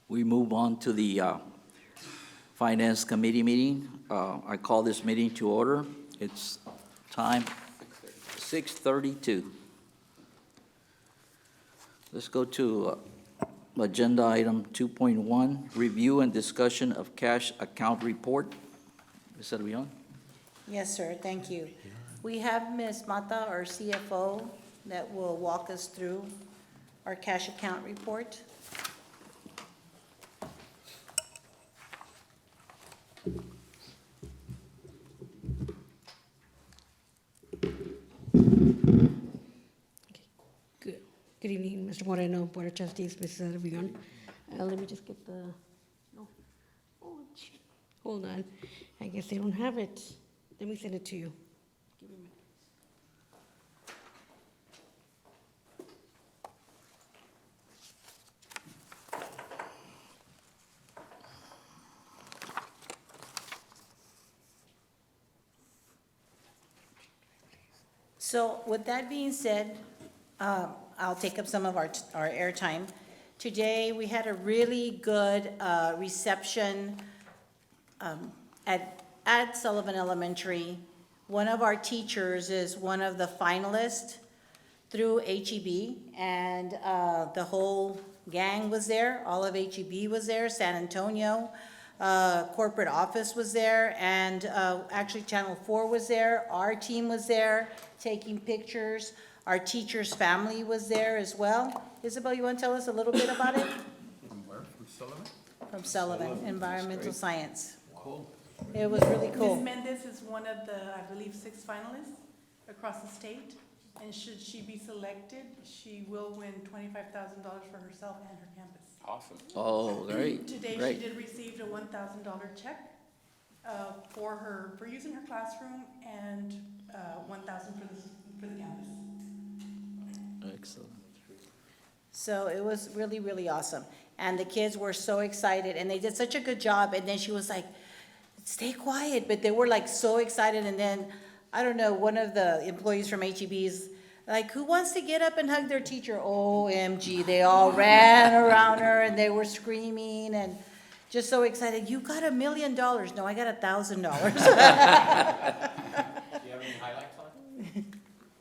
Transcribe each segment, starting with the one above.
We move on to the Finance Committee meeting. I call this meeting to order. It's time 6:32. Let's go to agenda item 2.1, review and discussion of cash account report. Ms. Servillon? Yes, sir, thank you. We have Ms. Mata, our CFO, that will walk us through our cash account report. Good evening, Mr. Moreno, Board of Trustees, Mrs. Servillon. Let me just get the, no, oh, shoot. Hold on. I guess they don't have it. Let me send it to you. Give me a minute. So with that being said, I'll take up some of our airtime. Today, we had a really good reception at Sullivan Elementary. One of our teachers is one of the finalists through HEB, and the whole gang was there. All of HEB was there, San Antonio. Corporate office was there, and actually Channel 4 was there. Our team was there taking pictures. Our teacher's family was there as well. Isabel, you want to tell us a little bit about it? From where? From Sullivan? From Sullivan, Environmental Science. Cool. It was really cool. Ms. Mendez is one of the, I believe, 6 finalists across the state. And should she be selected, she will win $25,000 for herself and her campus. Awesome. Oh, great, Today, she great. did receive a $1,000 check for using her classroom and $1,000 for the campus. Excellent. So it was really, really awesome. And the kids were so excited, and they did such a good job. And then she was like, stay quiet, but they were like so excited. And then, I don't know, one of the employees from HEB's like, who wants to get up and hug their teacher? OMG, they all ran around her and they were screaming and just so excited. You got $1 million. No, I got $1,000. Do you have any highlights on it?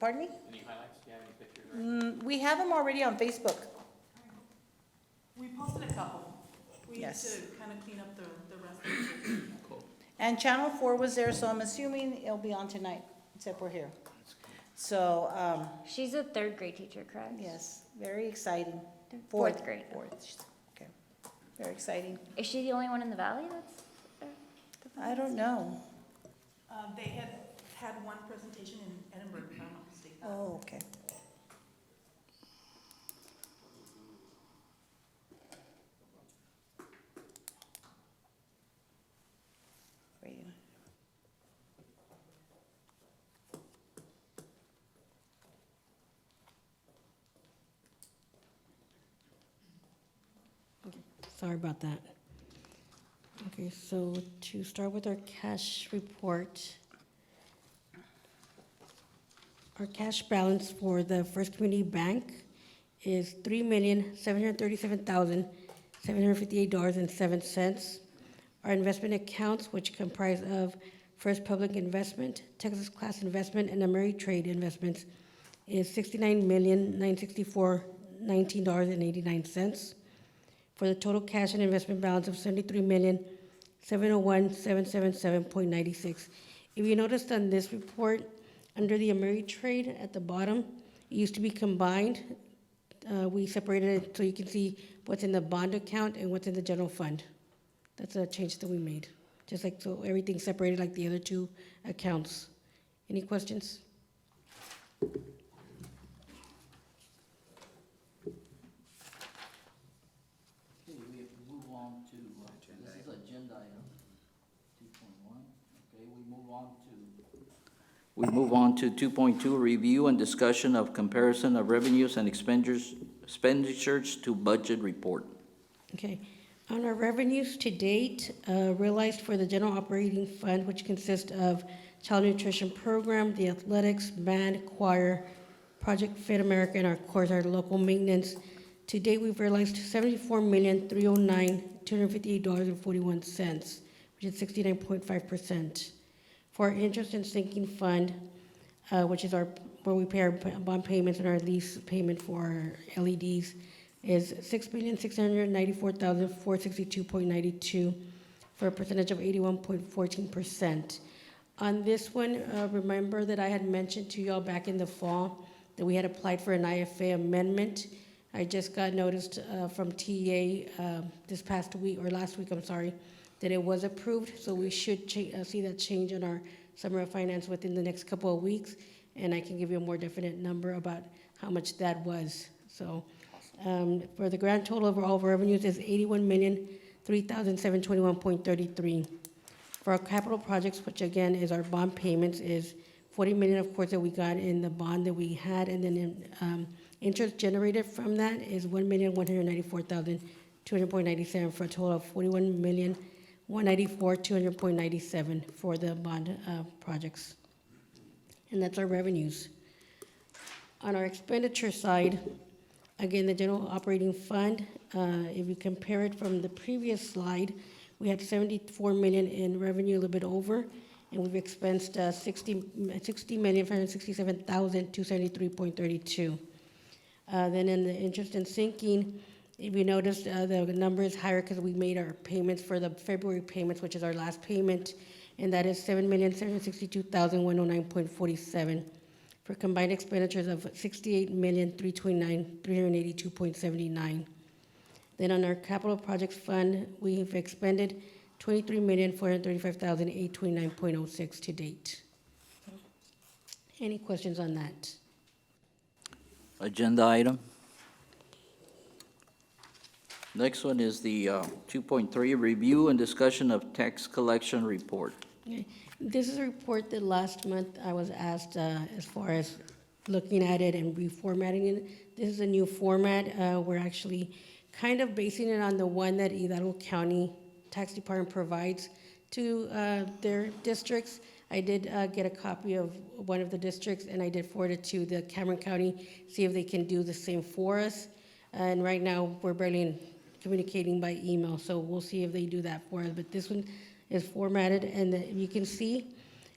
Pardon me? Any highlights? Do you have any pictures? We have them already on Facebook. We posted a couple. We need Yes. to kind of clean up the rest of it. Cool. And Channel 4 was there, so I'm assuming it'll be on tonight, except we're here. So, She's a third grade teacher, correct? yes, very exciting. Fourth grade. Fourth, okay. Very exciting. Is she the only one in the valley that's? I don't know. They had one presentation in Edinburgh, if I'm not mistaken. Oh, okay. Wait. Sorry about that. Okay, so to start with our cash report, our cash balance for the First Community Bank is $3,737,758.07. Our investment accounts, which comprise of First Public Investment, Texas Class Investment, and Ameritrade Investments, is $69,964,19.89. For the total cash and investment balance of $73,701,777.96. If you noticed on this report, under the Ameritrade at the bottom, it used to be combined. We separated it so you can see what's in the bond account and what's in the general fund. That's a change that we made. Just like, so everything's separated like the other two accounts. Any questions? Okay, we move on to, this is agenda item 2.1. Okay, we move on to 2.2, review and discussion of comparison of revenues and expenditures to budget report. Okay. On our revenues to date, realized for the general operating fund, which consists of child nutrition program, the athletics, band, choir, Project Fit America, and of course our local maintenance, To date, we've realized $74,309,258.41, which is 69.5%. For our interest and sinking fund, which is where we pay our bond payments and our lease payment for our LEDs, is $6,694,462.92 for a percentage of 81.14%. On this one, remember that I had mentioned to y'all back in the fall that we had applied for an IFA amendment. I just got noticed from TEA this past week, or last week, I'm sorry, that it was approved, so we should see that change in our Summer of Finance within the next couple of weeks, and I can give you a more definite number about how much that was. So, for the grand total of all revenues is $81,003,721.33. For our capital projects, which again is our bond payments, is $40 million, of course, that we got in the bond that we had, and then interest generated from that is $1,194,200.97 for a total of $41,194,200.97 for the bond projects. And that's our revenues. On our expenditure side, again, the general operating fund, if you compare it from the previous slide, we had $74 million in revenue, a little bit over, and we've expensed $60,567,273.32. Then in the interest and sinking, if you notice, the number is higher because we made our payments for the February payments, which is our last payment, and that is $7,762,109.47 for combined expenditures of $68,329,382.79. Then on our capital projects fund, we've expended $23,435,829.06 to date. Any questions on that? Agenda item. Next one is the 2.3, review and discussion of tax collection report. Okay. This is a report that last month I was asked as far as looking at it and reformatting it. This is a new format. We're actually kind of basing it on the one that Hidalgo County Tax Department provides to their districts. I did get a copy of one of the districts, and I did forward it to the Cameron County, see if they can do the same for us. And right now, we're barely communicating by email, so we'll see if they do that for us. But this one is formatted, and you can see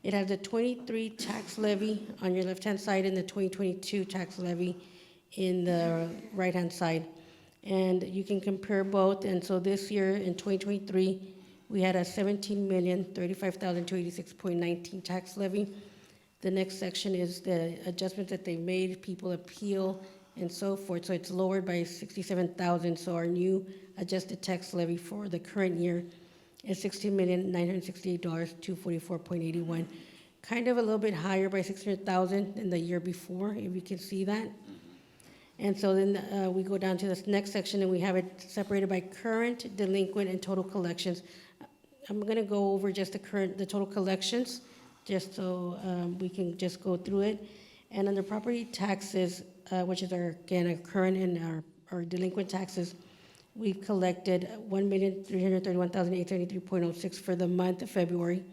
it has the 23 tax levy on your left-hand side and the 2022 tax levy in the right-hand side. And you can compare both, and so this year in 2023, we had a $17,035,286.19 tax levy. The next section is the adjustments that they made, people appeal, and so forth. So it's lowered by $67,000. So our new adjusted tax levy for the current year is $16,968,244.81. Kind of a little bit higher by $600,000 than the year before, if you can see that. And so then we go down to this next section, and we have it separated by current, delinquent, and total collections. I'm going to go over just the total collections, just so we can just go through it. And under property taxes, which is our current and our delinquent taxes, we've collected $1,331,873.06 for the month of February.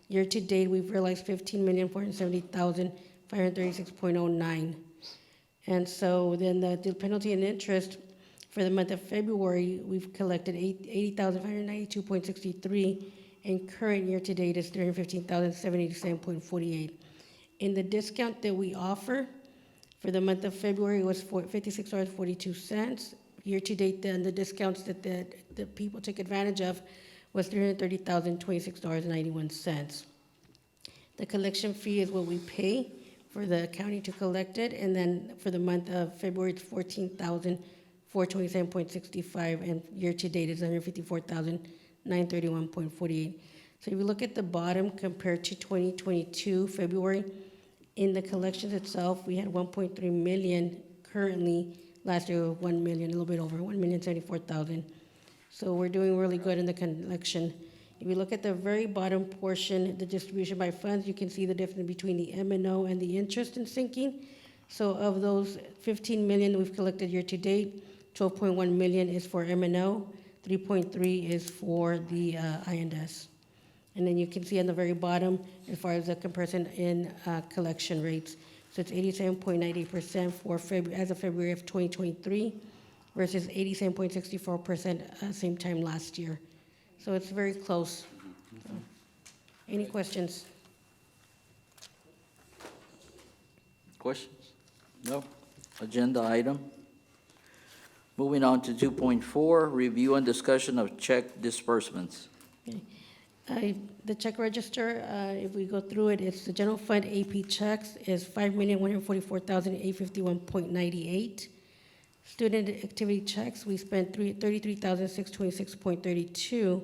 Year to date, we've realized $15,470,536.09. And so then the penalty and interest for the month of February, we've collected $80,592.63, and current year to date is $315,787.48. In the discount that we offer for the month of February was $56.42. Year to date, then the discounts that the people took advantage of was $330,026.91. The collection fee is what we pay for the county to collect it, and then for the month of February, it's $14,427.65, and year to date is $154,931.48. So if you look at the bottom compared to 2022 February, in the collections itself, we had 1.3 million currently. Last year, 1 million, a little bit over 1,074,000. So we're doing really good in the collection. If you look at the very bottom portion, the distribution by funds, you can see the difference between the M&O and the interest in sinking. So of those 15 million we've collected year to date, 12.1 million is for M&O, 3.3 is for the INS. And then you can see on the very bottom, as far as the comparison in collection rates. So it's 87.98% for as of February of 2023, versus 87.64% same time last year. So it's very close. So, any questions? Questions? No? Agenda item. Moving on to 2.4, review and discussion of check disbursements. The check register, if we go through it, it's the general fund AP checks is 5,144,851.98. Student activity checks, we spent 33,626.32.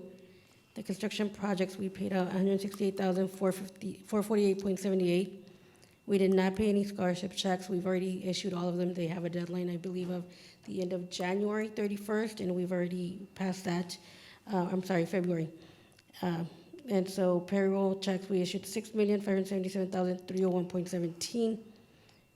The construction projects, we paid out 168,448.78. We did not pay any scholarship checks. We've already issued all of them. They have a deadline, I believe, of the end of January 31st, and we've already passed that. February. And so payroll checks, we issued 6,577,301.17.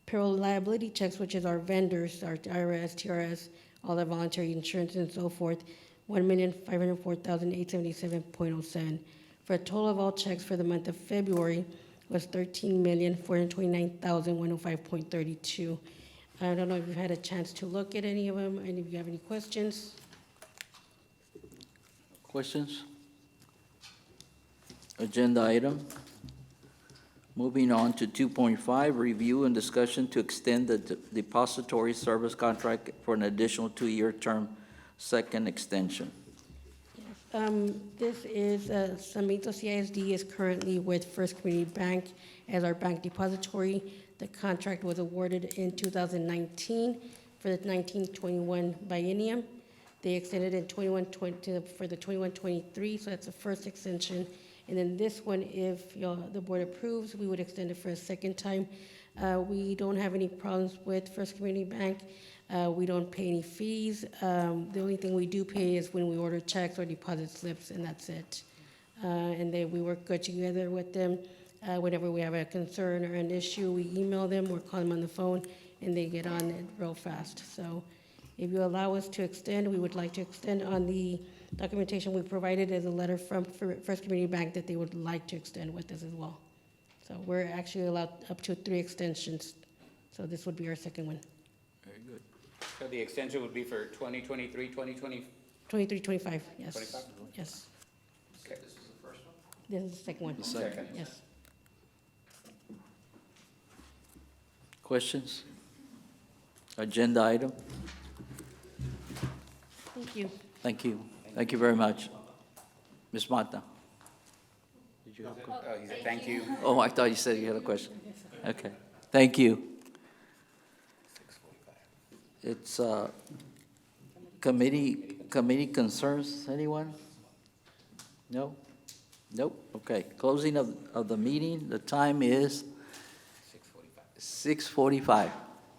Payroll liability checks, which is our vendors, our IRS, TRS, all their voluntary insurance and so forth, 1,504,877.07. For a total of all checks for the month of February was 13,429,105.32. I don't know if you've had a chance to look at any of them, and if you have any questions. Questions? Agenda item. Moving on to 2.5, review and discussion to extend the depository service contract for an additional 2-year term, second extension. This is, San Benito CISD is currently with First Community Bank as our bank depository. The contract was awarded in 2019 for the 1921 biennium. They extended in 21-20 for the 21-23, so that's the first extension. And then this one, if the board approves, we would extend it for a second time. We don't have any problems with First Community Bank. We don't pay any fees. The only thing we do pay is when we order checks or deposit slips, and that's it. And then we work good together with them. Whenever we have a concern or an issue, we email them or call them on the phone, and they get on it real fast. So if you allow us to extend, we would like to extend on the documentation we provided as a letter from First Community Bank that they would like to extend with us as well. So we're actually allowed up to 3 extensions. So this would be our second one. Very good. So the extension would be for 2023, 2020? 23, 25, yes. 25? Yes. Okay. This is the second one. The second. Yes. Questions? Agenda item. Thank you. Thank you. Thank you very much. Ms. Mata? Did you have a question? Oh, he said thank you. Oh, I thought you said you had a question. Okay, thank you. It's committee concerns, anyone? No? Nope, okay. Closing of the meeting, the time is 6:45.